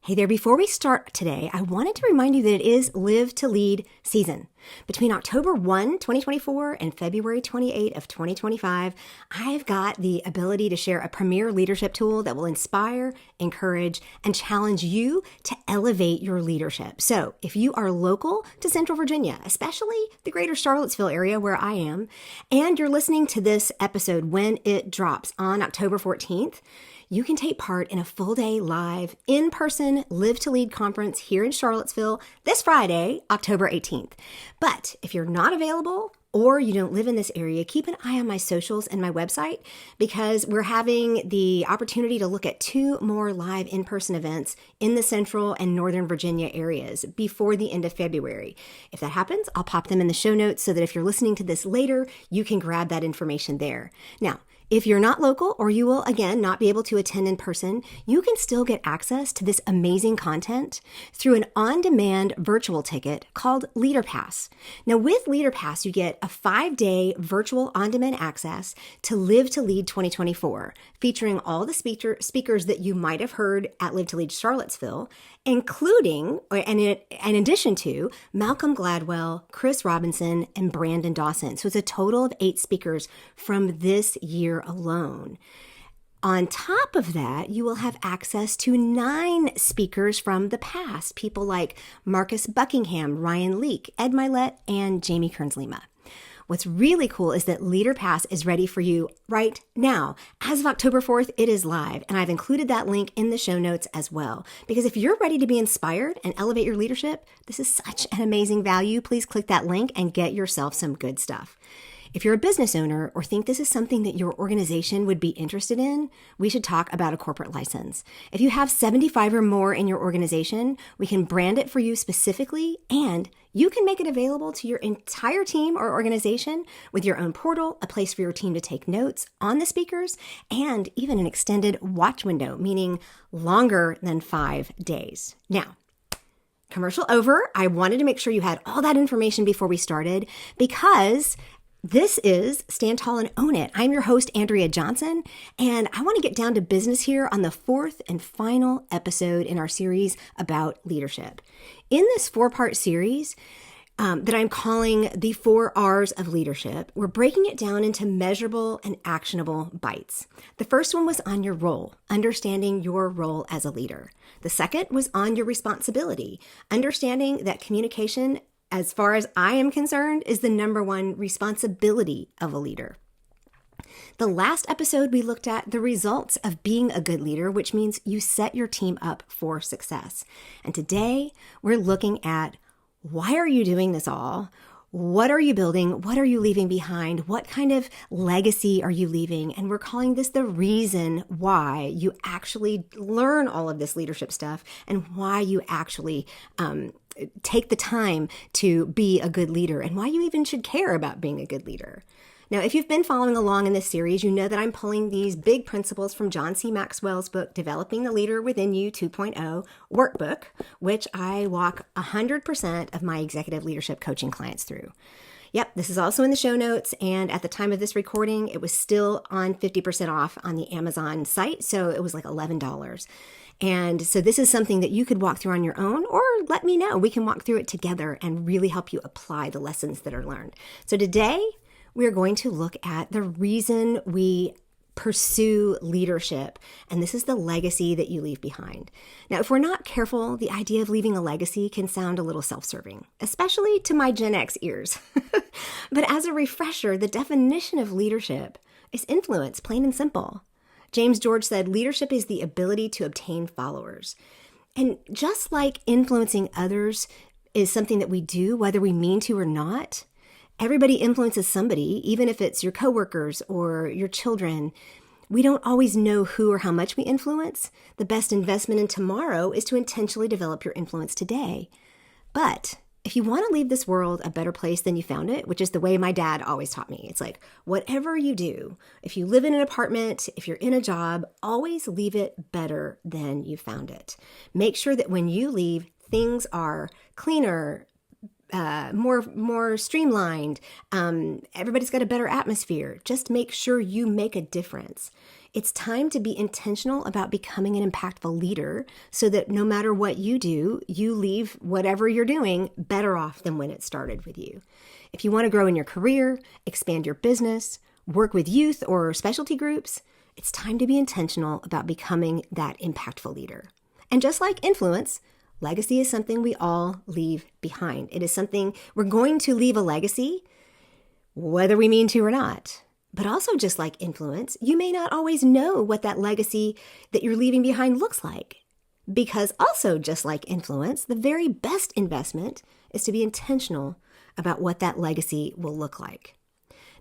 Hey there, before we start today, I wanted to remind you that it is Live to Lead season. Between October 1, 2024 and February 28 of 2025, I've got the ability to share a premier leadership tool that will inspire, encourage, and challenge you to elevate your leadership. So if you are local to Central Virginia, especially the greater Charlottesville area where I am, and you're listening to this episode when it drops on October 14th, you can take part in a full-day live, in-person Live to Lead conference here in Charlottesville this Friday, October 18th. But if you're not available or you don't live in this area, keep an eye on my socials and my website because we're having the opportunity to look at 2 more live in-person events in the Central and Northern Virginia areas before the end of February. If that happens, I'll pop them in the show notes so that if you're listening to this later, you can grab that information there. Now, if you're not local or you will, again, not be able to attend in person, you can still get access to this amazing content through an on-demand virtual ticket called LeaderPass. Now, with LeaderPass, you get a 5-day virtual on-demand access to Live to Lead 2024, featuring all the speakers that you might have heard at Live to Lead Charlottesville, including, and in addition to, Malcolm Gladwell, Chris Robinson, and Brandon Dawson. So it's a total of 8 speakers from this year alone. On top of that, you will have access to 9 speakers from the past, people like Marcus Buckingham, Ryan Leake, Ed Milet, and Jamie Kearns-Lima. What's really cool is that LeaderPass is ready for you right now. As of October 4th, it is live, and I've included that link in the show notes as well. Because if you're ready to be inspired and elevate your leadership, this is such an amazing value. Please click that link and get yourself some good stuff. If you're a business owner or think this is something that your organization would be interested in, we should talk about a corporate license. If you have 75 or more in your organization, we can brand it for you specifically, and you can make it available to your entire team or organization with your own portal, a place for your team to take notes on the speakers, and even an extended watch window, meaning longer than 5 days. Now, commercial over. I wanted to make sure you had all that information before we started because this is Stand Tall and Own It. I'm your host, Andrea Johnson, and I want to get down to business here on the 4th and final episode in our series about leadership. In this 4-part series that I'm calling the 4 R's of leadership, we're breaking it down into measurable and actionable bites. The first one was on your role, understanding your role as a leader. The second was on your responsibility, understanding that communication, as far as I am concerned, is the number 1 responsibility of a leader. The last episode, we looked at the results of being a good leader, which means you set your team up for success. And today, we're looking at why are you doing this all? What are you building? What are you leaving behind? What kind of legacy are you leaving? And we're calling this the reason why you actually learn all of this leadership stuff and why you actually take the time to be a good leader and why you even should care about being a good leader. Now, if you've been following along in this series, you know that I'm pulling these big principles from John C. Maxwell's book, Developing the Leader Within You 2.0 workbook, which I walk 100% of my executive leadership coaching clients through. Yep, this is also in the show notes, and at the time of this recording, it was still on 50% off on the Amazon site, so it was like $11. And so this is something that you could walk through on your own, or let me know. We can walk through it together and really help you apply the lessons that are learned. So today, we're going to look at the reason we pursue leadership, and this is the legacy that you leave behind. Now, if we're not careful, the idea of leaving a legacy can sound a little self-serving, especially to my Gen X ears. But as a refresher, the definition of leadership is influence, plain and simple. James George said, leadership is the ability to obtain followers. And just like influencing others is something that we do, whether we mean to or not, everybody influences somebody, even if it's your coworkers or your children. We don't always know who or how much we influence. The best investment in tomorrow is to intentionally develop your influence today. But if you want to leave this world a better place than you found it, which is the way my dad always taught me, it's like, whatever you do, if you live in an apartment, if you're in a job, always leave it better than you found it. Make sure that when you leave, things are cleaner, more streamlined. Everybody's got a better atmosphere. Just make sure you make a difference. It's time to be intentional about becoming an impactful leader so that no matter what you do, you leave whatever you're doing better off than when it started with you. If you want to grow in your career, expand your business, work with youth or specialty groups, it's time to be intentional about becoming that impactful leader. And just like influence, legacy is something we all leave behind. It is something we're going to leave a legacy, whether we mean to or not. But also just like influence, you may not always know what that legacy that you're leaving behind looks like. Because also just like influence, the very best investment is to be intentional about what that legacy will look like.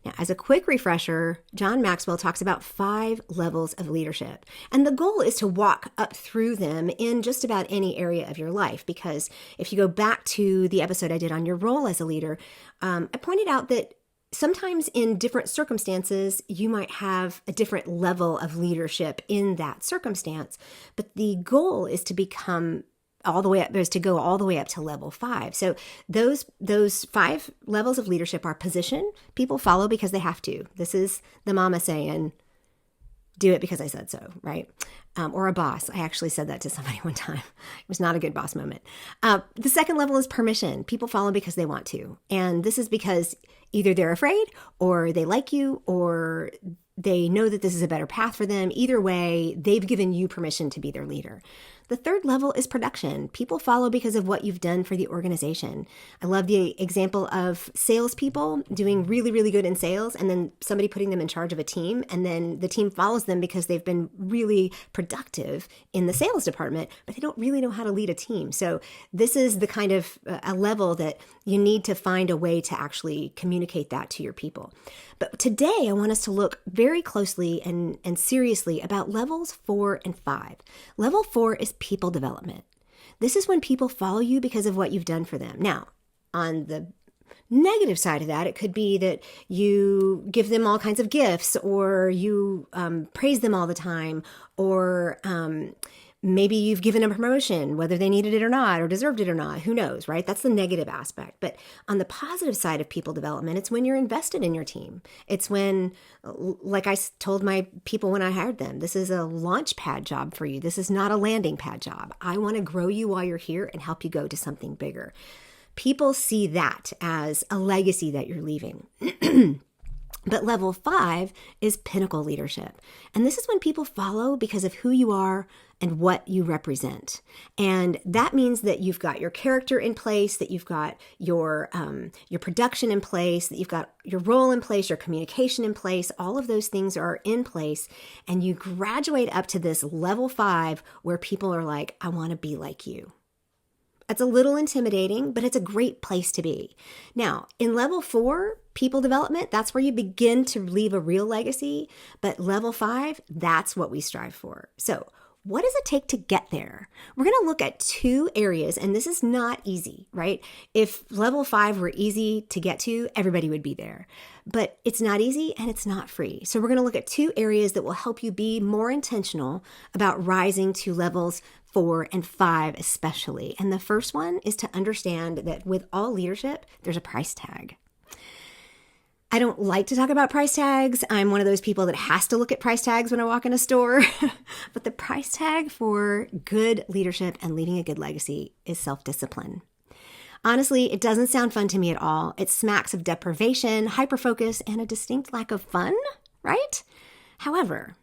Now, as a quick refresher, John Maxwell talks about 5 levels of leadership. And the goal is to walk up through them in just about any area of your life. Because if you go back to the episode I did on your role as a leader, I pointed out that sometimes in different circumstances, you might have a different level of leadership in that circumstance, but the goal is to become all the way up, is to go all the way up to level 5. So those 5 levels of leadership are position. People follow because they have to. This is the mama saying, do it because I said so, right? Or a boss. I actually said that to somebody one time. It was not a good boss moment. The second level is permission. People follow because they want to. And this is because either they're afraid or they like you or they know that this is a better path for them. Either way, they've given you permission to be their leader. The third level is production. People follow because of what you've done for the organization. I love the example of salespeople doing really, really good in sales and then somebody putting them in charge of a team. And then the team follows them because they've been really productive in the sales department, but they don't really know how to lead a team. So this is the kind of a level that you need to find a way to actually communicate that to your people. But today I want us to look very closely and seriously about levels 4 and 5. Level 4 is people development. This is when people follow you because of what you've done for them. Now, on the negative side of that, it could be that you give them all kinds of gifts or you praise them all the time, or maybe you've given a promotion, whether they needed it or not, or deserved it or not. Who knows, right? That's the negative aspect. But on the positive side of people development, it's when you're invested in your team. It's when, like I told my people when I hired them, this is a launch pad job for you. This is not a landing pad job. I want to grow you while you're here and help you go to something bigger. People see that as a legacy that you're leaving. But level 5 is pinnacle leadership. And this is when people follow because of who you are and what you represent. And that means that you've got your character in place, that you've got your production in place, that you've got your role in place, your communication in place. All of those things are in place. And you graduate up to this level 5 where people are like, I want to be like you. It's a little intimidating, but it's a great place to be. Now, in level 4, people development, that's where you begin to leave a real legacy. But level 5, that's what we strive for. So what does it take to get there? We're going to look at 2 areas, and this is not easy, right? If level 5 were easy to get to, everybody would be there. But it's not easy and it's not free. So we're going to look at 2 areas that will help you be more intentional about rising to levels 4 and 5 especially. And the first one is to understand that with all leadership, there's a price tag. I don't like to talk about price tags. I'm one of those people that has to look at price tags when I walk in a store. But the price tag for good leadership and leaving a good legacy is self-discipline. Honestly, it doesn't sound fun to me at all. It smacks of deprivation, hyperfocus, and a distinct lack of fun, right? However,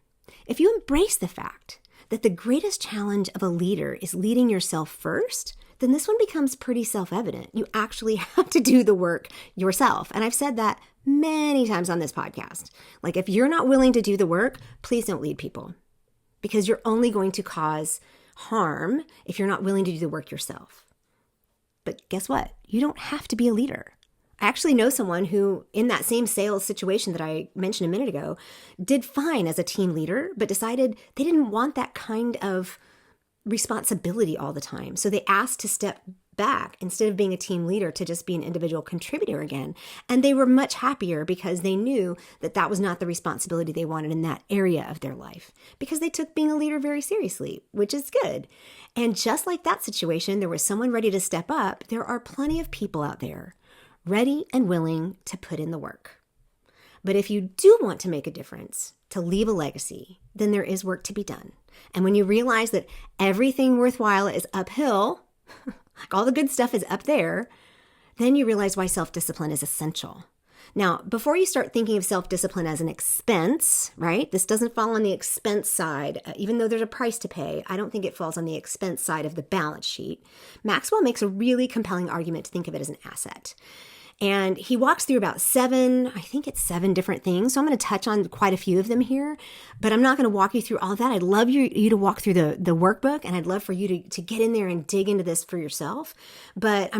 if you embrace the fact that the greatest challenge of a leader is leading yourself first, then this one becomes pretty self-evident. You actually have to do the work yourself. And I've said that many times on this podcast. Like, if you're not willing to do the work, please don't lead people, because you're only going to cause harm if you're not willing to do the work yourself. But guess what? You don't have to be a leader. I actually know someone who, in that same sales situation that I mentioned a minute ago, did fine as a team leader, but decided they didn't want that kind of responsibility all the time. So they asked to step back instead of being a team leader to just be an individual contributor again. And they were much happier because they knew that that was not the responsibility they wanted in that area of their life, because they took being a leader very seriously, which is good. And just like that situation, there was someone ready to step up. There are plenty of people out there ready and willing to put in the work. But if you do want to make a difference, to leave a legacy, then there is work to be done. And when you realize that everything worthwhile is uphill, like all the good stuff is up there, then you realize why self-discipline is essential. Now, before you start thinking of self-discipline as an expense, right? This doesn't fall on the expense side. Even though there's a price to pay, I don't think it falls on the expense side of the balance sheet. Maxwell makes a really compelling argument to think of it as an asset. And he walks through about seven different things. So I'm going to touch on quite a few of them here, but I'm not going to walk you through all of that. I'd love you to walk through the workbook, and I'd love for you to get in there and dig into this for yourself. But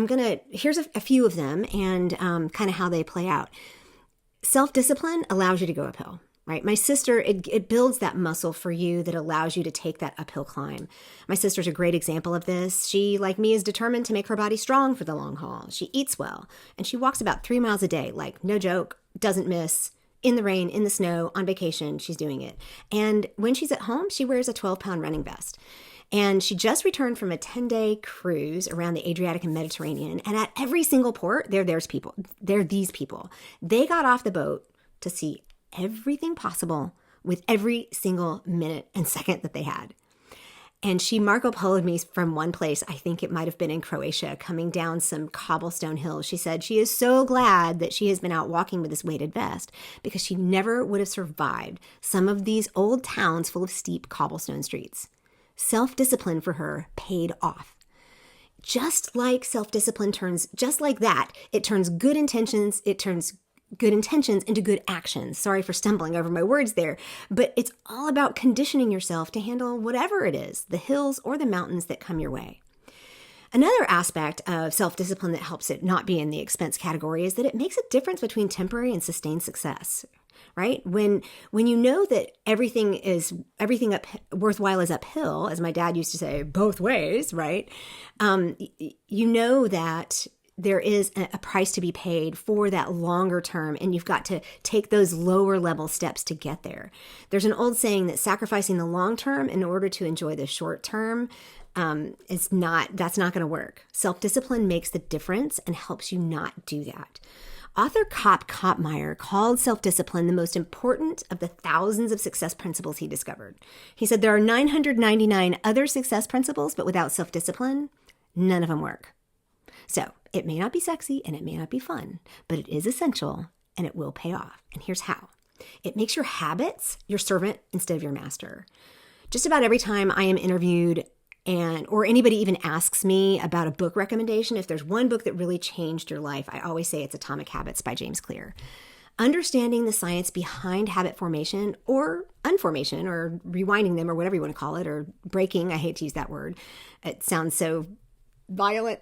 here's a few of them and kind of how they play out. Self-discipline allows you to go uphill. Right? My sister, it builds that muscle for you that allows you to take that uphill climb. My sister's a great example of this. She, like me, is determined to make her body strong for the long haul. She eats well, and she walks about 3 miles a day, like no joke, doesn't miss, in the rain, in the snow, on vacation, she's doing it. And when she's at home, she wears a 12-pound running vest. And she just returned from a 10-day cruise around the Adriatic and Mediterranean. And at every single port, they're these people. They got off the boat to see everything possible with every single minute and second that they had. And she Marco Polo'd me from one place, I think it might have been in Croatia, coming down some cobblestone hills. She said she is so glad that she has been out walking with this weighted vest because she never would have survived some of these old towns full of steep cobblestone streets. Self-discipline for her paid off. Just like self-discipline just like that, it turns good intentions into good actions. Sorry for stumbling over my words there, but it's all about conditioning yourself to handle whatever it is, the hills or the mountains that come your way. Another aspect of self-discipline that helps it not be in the expense category is that it makes a difference between temporary and sustained success, right? When you know that everything worthwhile is uphill, as my dad used to say, both ways, right? You know that there is a price to be paid for that longer term, and you've got to take those lower level steps to get there. There's an old saying that sacrificing the long term in order to enjoy the short term that's not going to work. Self-discipline makes the difference and helps you not do that. Author Koppmeyer called self-discipline the most important of the thousands of success principles he discovered. He said there are 999 other success principles, but without self-discipline, none of them work. So it may not be sexy and it may not be fun, but it is essential and it will pay off. And here's how. It makes your habits your servant instead of your master. Just about every time I am interviewed or anybody even asks me about a book recommendation, if there's one book that really changed your life, I always say it's Atomic Habits by James Clear. Understanding the science behind habit formation or unformation or rewinding them or whatever you want to call it, or breaking, I hate to use that word. It sounds so violent.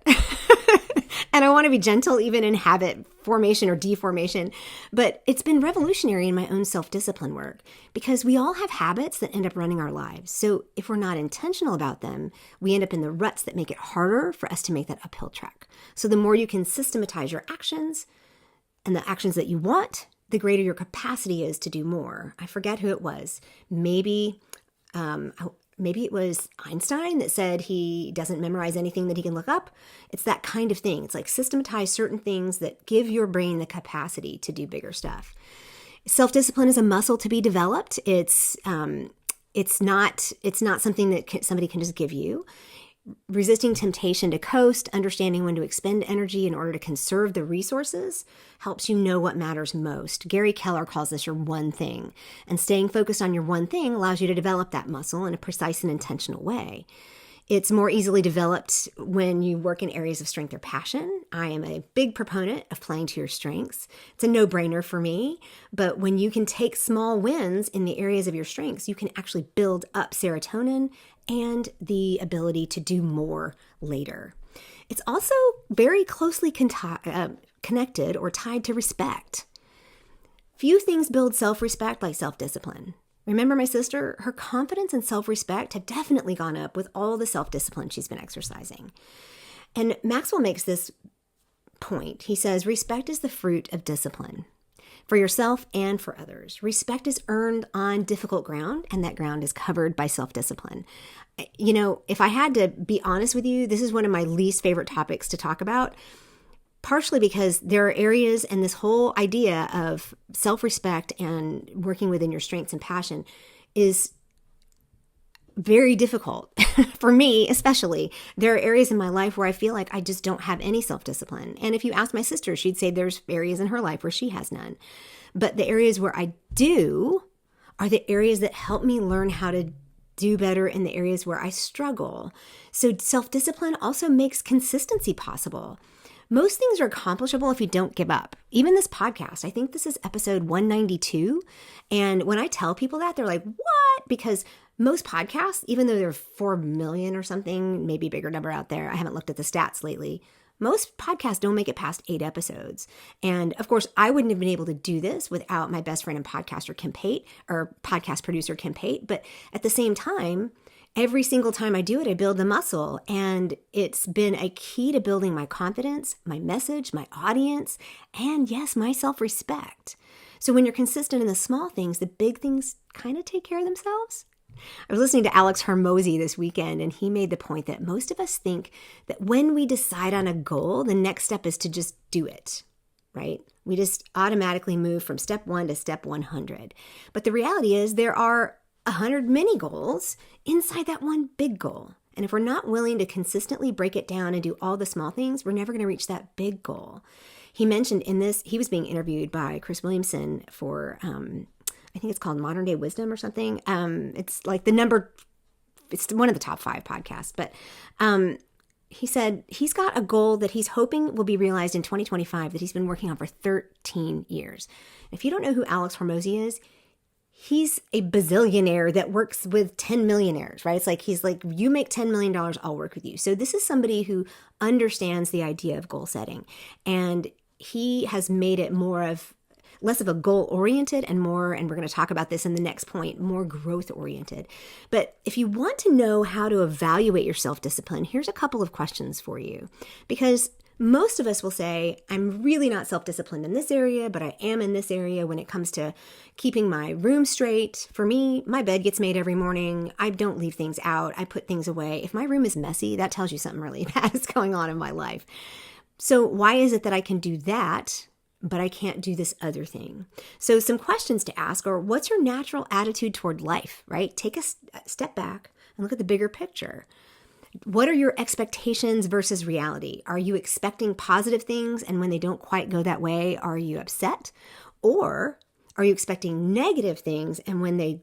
And I want to be gentle even in habit formation or deformation, but it's been revolutionary in my own self-discipline work because we all have habits that end up running our lives. So if we're not intentional about them, we end up in the ruts that make it harder for us to make that uphill trek. So the more you can systematize your actions and the actions that you want, the greater your capacity is to do more. I forget who it was. Maybe it was Einstein that said he doesn't memorize anything that he can look up. It's that kind of thing. It's like systematize certain things that give your brain the capacity to do bigger stuff. Self-discipline is a muscle to be developed. It's not something that somebody can just give you. Resisting temptation to coast, understanding when to expend energy in order to conserve the resources helps you know what matters most. Gary Keller calls this your one thing. And staying focused on your one thing allows you to develop that muscle in a precise and intentional way. It's more easily developed when you work in areas of strength or passion. I am a big proponent of playing to your strengths. It's a no-brainer for me, but when you can take small wins in the areas of your strengths, you can actually build up serotonin and the ability to do more later. It's also very closely connected or tied to respect. Few things build self-respect like self-discipline. Remember my sister? Her confidence and self-respect have definitely gone up with all the self-discipline she's been exercising. And Maxwell makes this point. He says, respect is the fruit of discipline for yourself and for others. Respect is earned on difficult ground, and that ground is covered by self-discipline. You know, if I had to be honest with you, this is one of my least favorite topics to talk about. partially because there are areas, and this whole idea of self-respect and working within your strengths and passion is very difficult for me, especially. There are areas in my life where I feel like I just don't have any self-discipline. And if you ask my sister, she'd say there's areas in her life where she has none. But the areas where I do are the areas that help me learn how to do better in the areas where I struggle. So self-discipline also makes consistency possible. Most things are accomplishable if you don't give up. Even this podcast, I think this is episode 192. And when I tell people that, they're like, what? Because most podcasts, even though there are 4 million or something, maybe a bigger number out there, I haven't looked at the stats lately, most podcasts don't make it past 8 episodes. And of course, I wouldn't have been able to do this without my best friend and podcaster, Kim Pate, or podcast producer, Kim Pate. But at the same time, every single time I do it, I build the muscle. And it's been a key to building my confidence, my message, my audience, and yes, my self-respect. So when you're consistent in the small things, the big things kind of take care of themselves. I was listening to Alex Hormozy this weekend, and he made the point that most of us think that when we decide on a goal, the next step is to just do it, right? We just automatically move from step 1 to step 100. But the reality is there are 100 mini goals inside that one big goal. And if we're not willing to consistently break it down and do all the small things, we're never going to reach that big goal. He mentioned in this, he was being interviewed by Chris Williamson for, I think it's called Modern Day Wisdom or something. It's like it's one of the top 5 podcasts. But he said he's got a goal that he's hoping will be realized in 2025 that he's been working on for 13 years. If you don't know who Alex Hormozy is, he's a bazillionaire that works with 10 millionaires, right? It's like, he's like, you make $10 million, I'll work with you. So this is somebody who understands the idea of goal setting. And he has made it less of a goal-oriented and more, and we're going to talk about this in the next point, more growth-oriented. But if you want to know how to evaluate your self-discipline, here's a couple of questions for you. Because most of us will say, I'm really not self-disciplined in this area, but I am in this area when it comes to keeping my room straight. For me, my bed gets made every morning. I don't leave things out. I put things away. If my room is messy, that tells you something really bad is going on in my life. So why is it that I can do that, but I can't do this other thing? So some questions to ask are, what's your natural attitude toward life, right? Take a step back and look at the bigger picture. What are your expectations versus reality? Are you expecting positive things, and when they don't quite go that way, are you upset? Or are you expecting negative things, and when they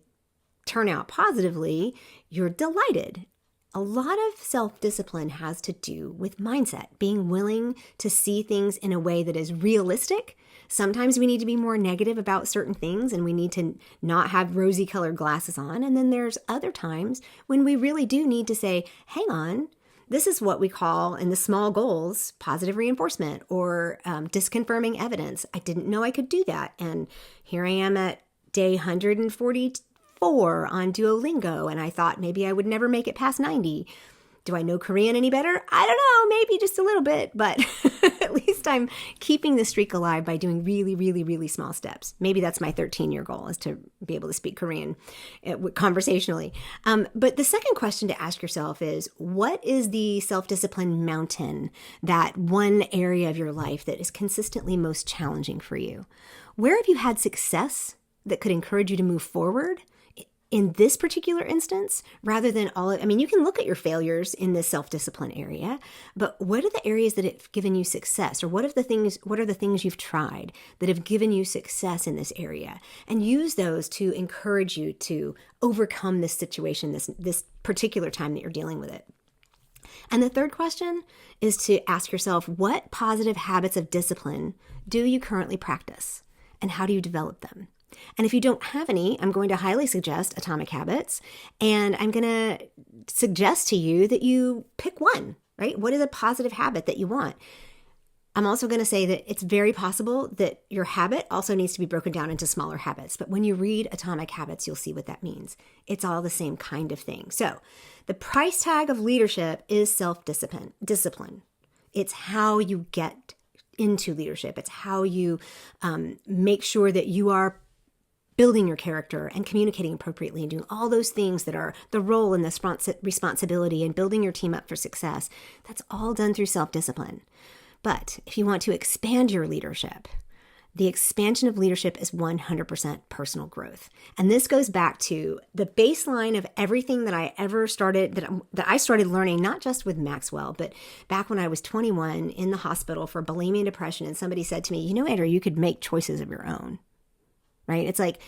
turn out positively, you're delighted? A lot of self-discipline has to do with mindset, being willing to see things in a way that is realistic. Sometimes we need to be more negative about certain things, and we need to not have rosy colored glasses on. And then there's other times when we really do need to say, hang on, this is what we call in the small goals, positive reinforcement or disconfirming evidence. I didn't know I could do that. And here I am at day 144 on Duolingo, and I thought maybe I would never make it past 90. Do I know Korean any better? I don't know, maybe just a little bit, but at least I'm keeping the streak alive by doing really, really, really small steps. Maybe that's my 13-year goal, is to be able to speak Korean conversationally. But the second question to ask yourself is, what is the self-discipline mountain, that one area of your life that is consistently most challenging for you? Where have you had success that could encourage you to move forward in this particular instance, rather than you can look at your failures in this self-discipline area, but what are the areas that have given you success? Or what are the things you've tried that have given you success in this area? And use those to encourage you to overcome this situation, this particular time that you're dealing with it. And the third question is to ask yourself, what positive habits of discipline do you currently practice? And how do you develop them? And if you don't have any, I'm going to highly suggest Atomic Habits. And I'm going to suggest to you that you pick one, right? What is a positive habit that you want? I'm also going to say that it's very possible that your habit also needs to be broken down into smaller habits. But when you read Atomic Habits, you'll see what that means. It's all the same kind of thing. So the price tag of leadership is self-discipline. It's how you get into leadership. It's how you make sure that you are building your character and communicating appropriately and doing all those things that are the role and the responsibility and building your team up for success. That's all done through self-discipline. But if you want to expand your leadership, the expansion of leadership is 100% personal growth. And this goes back to the baseline of everything that I ever started, that I started learning, not just with Maxwell, but back when I was 21 in the hospital for bulimia and depression. And somebody said to me, Andrew, you could make choices of your own, right? It's like,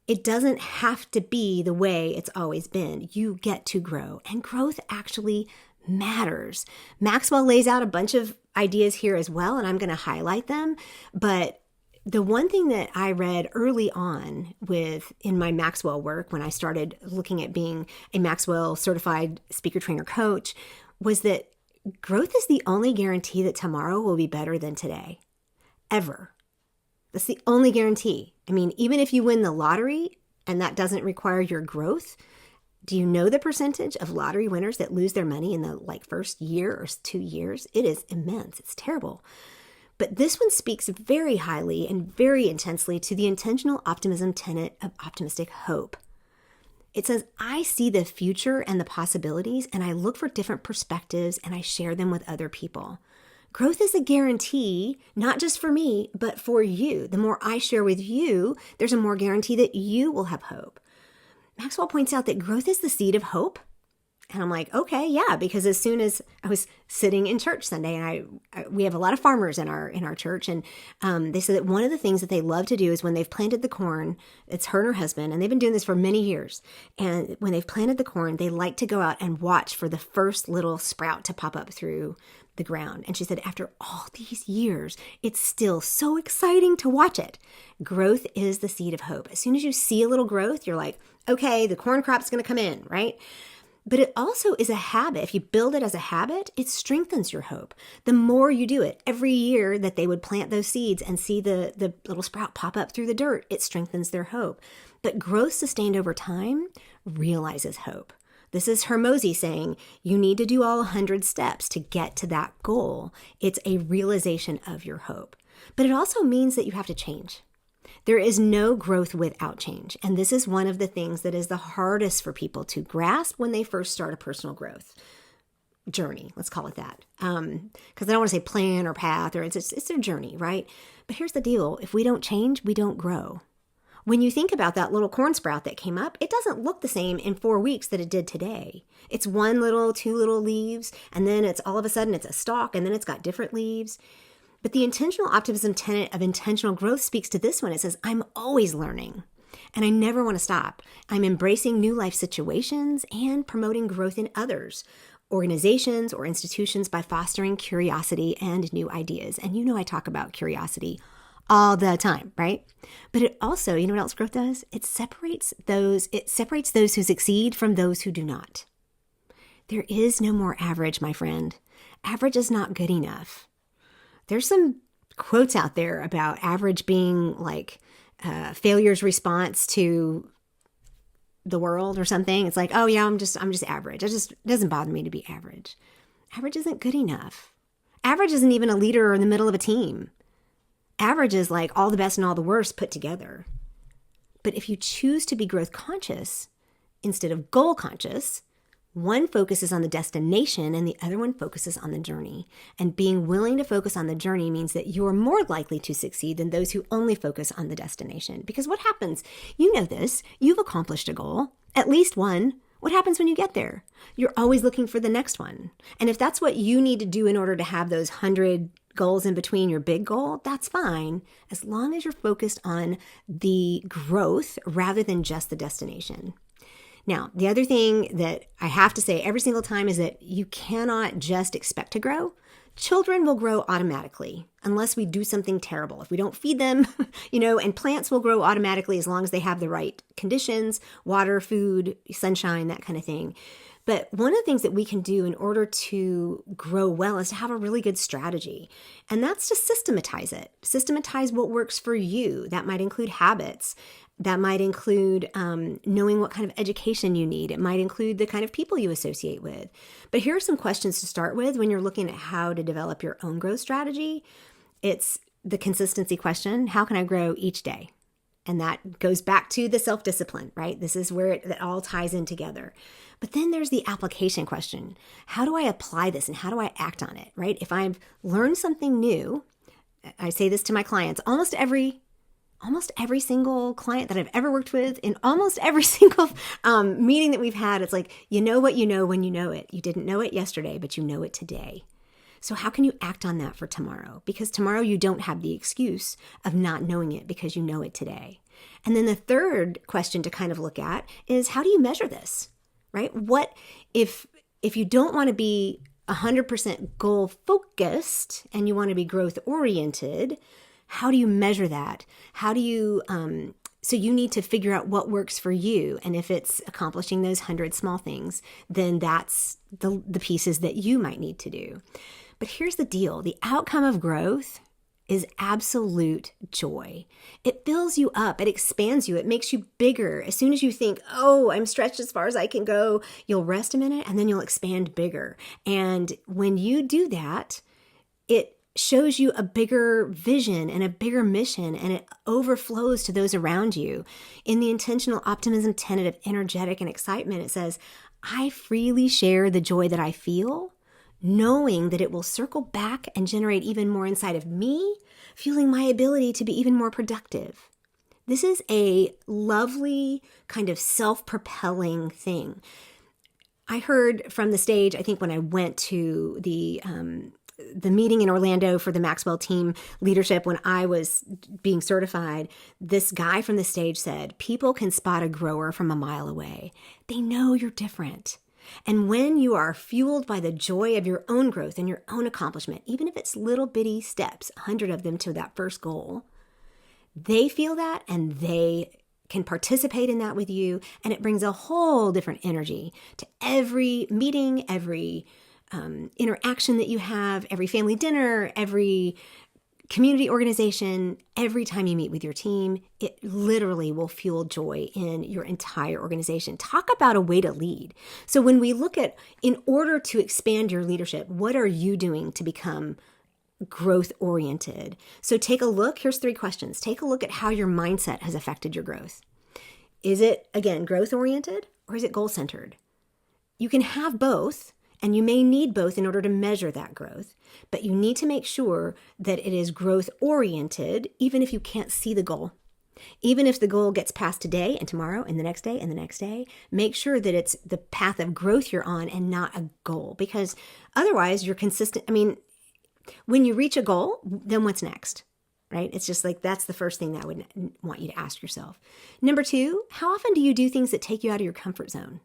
it doesn't have to be the way it's always been. You get to grow, and growth actually matters. Maxwell lays out a bunch of ideas here as well, and I'm going to highlight them. But the one thing that I read early on in my Maxwell work, when I started looking at being a Maxwell certified speaker trainer coach, was that growth is the only guarantee that tomorrow will be better than today, ever. That's the only guarantee. I mean, even if you win the lottery and that doesn't require your growth, do you know the percentage of lottery winners that lose their money in the first year or 2 years? It is immense. It's terrible. But this one speaks very highly and very intensely to the intentional optimism tenet of optimistic hope. It says, I see the future and the possibilities, and I look for different perspectives, and I share them with other people. Growth is a guarantee, not just for me, but for you. The more I share with you, there's a more guarantee that you will have hope. Maxwell points out that growth is the seed of hope. And I'm like, okay, yeah, because as soon as I was sitting in church Sunday, and we have a lot of farmers in our church, and they said that one of the things that they love to do is when they've planted the corn, it's her and her husband, and they've been doing this for many years. And when they've planted the corn, they like to go out and watch for the first little sprout to pop up through the ground. And she said, after all these years, it's still so exciting to watch it. Growth is the seed of hope. As soon as you see a little growth, you're like, okay, the corn crop's going to come in, right? But it also is a habit. If you build it as a habit, it strengthens your hope. The more you do it, every year that they would plant those seeds and see the little sprout pop up through the dirt, it strengthens their hope. But growth sustained over time realizes hope. This is Hermosi saying, you need to do all 100 steps to get to that goal. It's a realization of your hope. But it also means that you have to change. There is no growth without change. And this is one of the things that is the hardest for people to grasp when they first start a personal growth journey. Let's call it that. Because I don't want to say plan or path, or it's a journey, right? But here's the deal. If we don't change, we don't grow. When you think about that little corn sprout that came up, it doesn't look the same in 4 weeks that it did today. It's 1 little, 2 little leaves, and then it's all of a sudden it's a stalk, and then it's got different leaves. But the intentional optimism tenet of intentional growth speaks to this one. It says, I'm always learning, and I never want to stop. I'm embracing new life situations and promoting growth in others, organizations, or institutions by fostering curiosity and new ideas. And I talk about curiosity all the time, right? But it also, you know what else growth does? It separates those who succeed from those who do not. There is no more average, my friend. Average is not good enough. There's some quotes out there about average being like failure's response to the world or something. It's like, oh yeah, I'm just average. It doesn't bother me to be average. Average isn't good enough. Average isn't even a leader or in the middle of a team. Average is like all the best and all the worst put together. But if you choose to be growth conscious instead of goal conscious, one focuses on the destination and the other one focuses on the journey. And being willing to focus on the journey means that you're more likely to succeed than those who only focus on the destination. Because what happens? You know this. You've accomplished a goal, at least one. What happens when you get there? You're always looking for the next one. And if that's what you need to do in order to have those 100 goals in between your big goal, that's fine, as long as you're focused on the growth rather than just the destination. Now, the other thing that I have to say every single time is that you cannot just expect to grow. Children will grow automatically unless we do something terrible. If we don't feed them, and plants will grow automatically as long as they have the right conditions, water, food, sunshine, that kind of thing. But one of the things that we can do in order to grow well is to have a really good strategy. And that's to systematize it. Systematize what works for you. That might include habits. That might include knowing what kind of education you need. It might include the kind of people you associate with. But here are some questions to start with when you're looking at how to develop your own growth strategy. It's the consistency question. How can I grow each day? And that goes back to the self-discipline, right? This is where it all ties in together. But then there's the application question. How do I apply this and how do I act on it, right? If I've learned something new, I say this to my clients, almost every single client that I've ever worked with, in almost every single meeting that we've had, it's like, you know what you know when you know it. You didn't know it yesterday, but you know it today. So how can you act on that for tomorrow? Because tomorrow you don't have the excuse of not knowing it because you know it today. And then the third question to kind of look at is, how do you measure this, right? What if you don't want to be 100% goal focused and you want to be growth oriented, how do you measure that? How do you, so you need to figure out what works for you. And if it's accomplishing those 100 small things, then that's the pieces that you might need to do. But here's the deal. The outcome of growth is absolute joy. It fills you up. It expands you. It makes you bigger. As soon as you think, oh, I'm stretched as far as I can go, you'll rest a minute and then you'll expand bigger. And when you do that, it shows you a bigger vision and a bigger mission, and it overflows to those around you. In the intentional optimism tenet of energetic and excitement, it says, I freely share the joy that I feel, knowing that it will circle back and generate even more inside of me, fueling my ability to be even more productive. This is a lovely kind of self-propelling thing. I heard from the stage, I think when I went to the meeting in Orlando for the Maxwell team leadership, when I was being certified, this guy from the stage said, people can spot a grower from a mile away. They know you're different. And when you are fueled by the joy of your own growth and your own accomplishment, even if it's little bitty steps, 100 of them to that first goal, they feel that and they can participate in that with you. And it brings a whole different energy to every meeting, every interaction that you have, every family dinner, every community organization, every time you meet with your team. It literally will fuel joy in your entire organization. Talk about a way to lead. So when we look at, in order to expand your leadership, what are you doing to become growth oriented? So take a look. Here's 3 questions. Take a look at how your mindset has affected your growth. Is it, again, growth oriented or is it goal centered? You can have both. And you may need both in order to measure that growth, but you need to make sure that it is growth oriented, even if you can't see the goal. Even if the goal gets passed today and tomorrow and the next day and the next day, make sure that it's the path of growth you're on and not a goal, because otherwise you're consistent. I mean, when you reach a goal, then what's next? Right? It's just like, that's the first thing that I would want you to ask yourself. Number 2, how often do you do things that take you out of your comfort zone?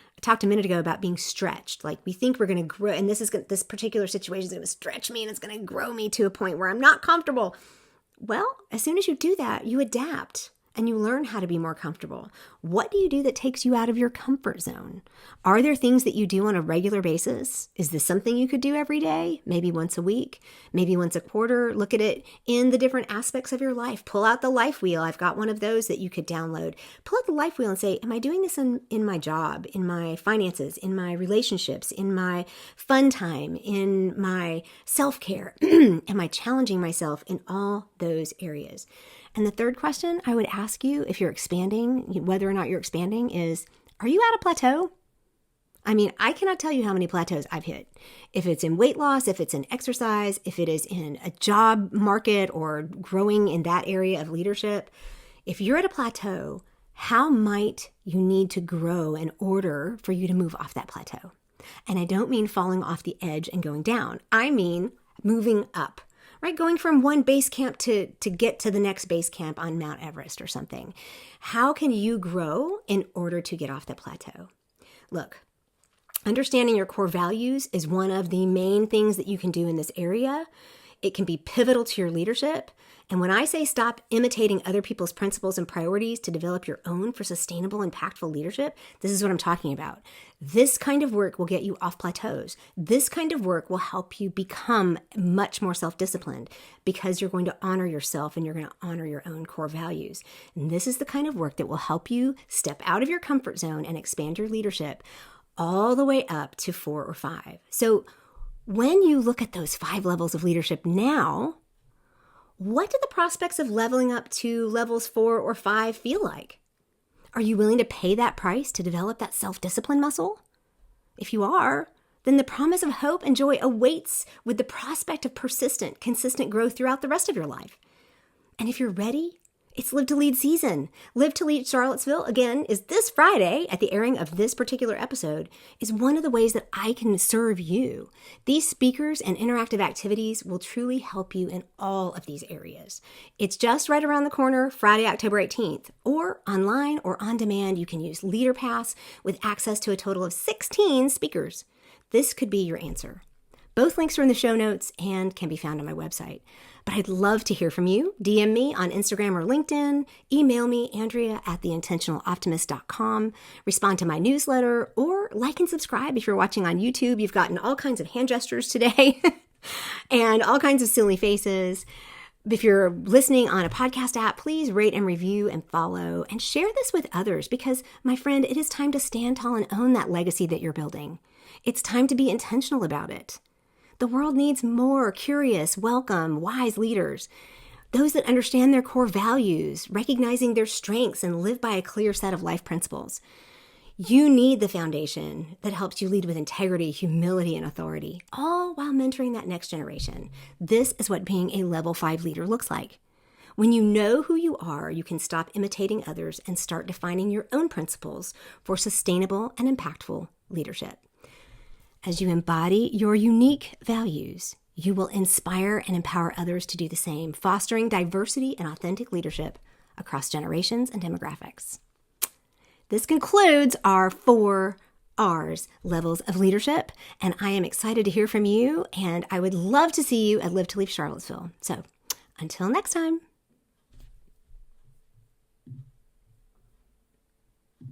I talked a minute ago about being stretched. Like, we think we're going to grow, and this particular situation is going to stretch me and it's going to grow me to a point where I'm not comfortable. Well, as soon as you do that, you adapt and you learn how to be more comfortable. What do you do that takes you out of your comfort zone? Are there things that you do on a regular basis? Is this something you could do every day? Maybe once a week, maybe once a quarter. Look at it in the different aspects of your life. Pull out the life wheel. I've got one of those that you could download. Pull out the life wheel and say, am I doing this in my job, in my finances, in my relationships, in my fun time, in my self-care? Am I challenging myself in all those areas? And the third question I would ask you, if you're expanding, whether or not you're expanding, is, are you at a plateau? I mean, I cannot tell you how many plateaus I've hit. If it's in weight loss, if it's in exercise, if it is in a job market or growing in that area of leadership, if you're at a plateau, how might you need to grow in order for you to move off that plateau? And I don't mean falling off the edge and going down. I mean moving up. Right? Going from one base camp to get to the next base camp on Mount Everest or something. How can you grow in order to get off the plateau? Look, understanding your core values is one of the main things that you can do in this area. It can be pivotal to your leadership. And when I say stop imitating other people's principles and priorities to develop your own for sustainable, impactful leadership, this is what I'm talking about. This kind of work will get you off plateaus. This kind of work will help you become much more self-disciplined because you're going to honor yourself and you're going to honor your own core values. And this is the kind of work that will help you step out of your comfort zone and expand your leadership all the way up to 4 or 5. So when you look at those 5 levels of leadership now, What do the prospects of leveling up to levels 4 or 5 feel like? Are you willing to pay that price to develop that self-discipline muscle? If you are, then the promise of hope and joy awaits with the prospect of persistent, consistent growth throughout the rest of your life. And if you're ready, it's Live to Lead season. Live to Lead Charlottesville, again, is this Friday at the airing of this particular episode, is one of the ways that I can serve you. These speakers and interactive activities will truly help you in all of these areas. It's just right around the corner, Friday, October 18th, or online or on demand, you can use LeaderPass with access to a total of 16 speakers. This could be your answer. Both links are in the show notes and can be found on my website. But I'd love to hear from you. DM me on Instagram or LinkedIn. Email me, Andrea@theintentionaloptimist.com. Respond to my newsletter or like and subscribe if you're watching on YouTube. You've gotten all kinds of hand gestures today and all kinds of silly faces. If you're listening on a podcast app, please rate and review and follow and share this with others because, my friend, it is time to stand tall and own that legacy that you're building. It's time to be intentional about it. The world needs more curious, welcome, wise leaders. Those that understand their core values, recognizing their strengths, and live by a clear set of life principles. You need the foundation that helps you lead with integrity, humility, and authority, all while mentoring that next generation. This is what being a level 5 leader looks like. When you know who you are, you can stop imitating others and start defining your own principles for sustainable and impactful leadership. As you embody your unique values, you will inspire and empower others to do the same, fostering diversity and authentic leadership across generations and demographics. This concludes our 4 R's, levels of leadership, and I am excited to hear from you, and I would love to see you at Live to Lead Charlottesville. So, until next time.